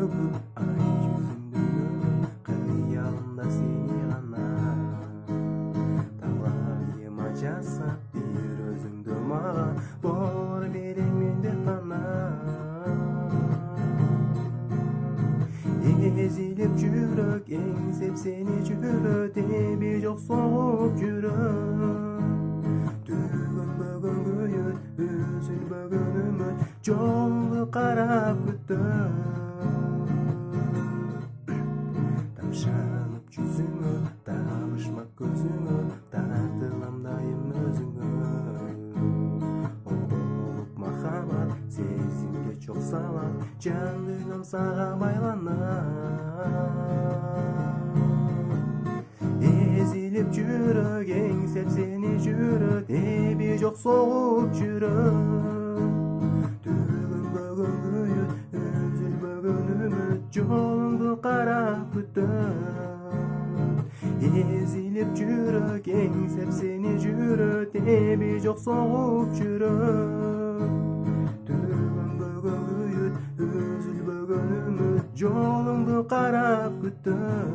tөгüp ay yüzünden ömür kıyalımda seni gana talayım acasa bir özüngdü maga bol beremin de pana ezilip жүрөк эңсеп сени жүрөтеби жок соғуп жүрөк төгүнбөгөн күйөт үзүлбөгөн үмүт жолду карап күтөм тамшанып жүзүңө табышмак көзүңө тартылам дайым өзүңө ол болуп махабат сезимге чок салат жандыгым сага байланат ezilip жүрөк эңсеп сени жүрөт эби жок соғуп жүрөк төгүнбөгөн күйөт үзүлбөгөн үмүт жолуңду карап күтөм ezilip жүрөк эңсеп сени жүрөт эби жок соғуп жүрөк төгүнбөгөн күйөт үзүлбөгөн үмүт жолуңду карап күтөм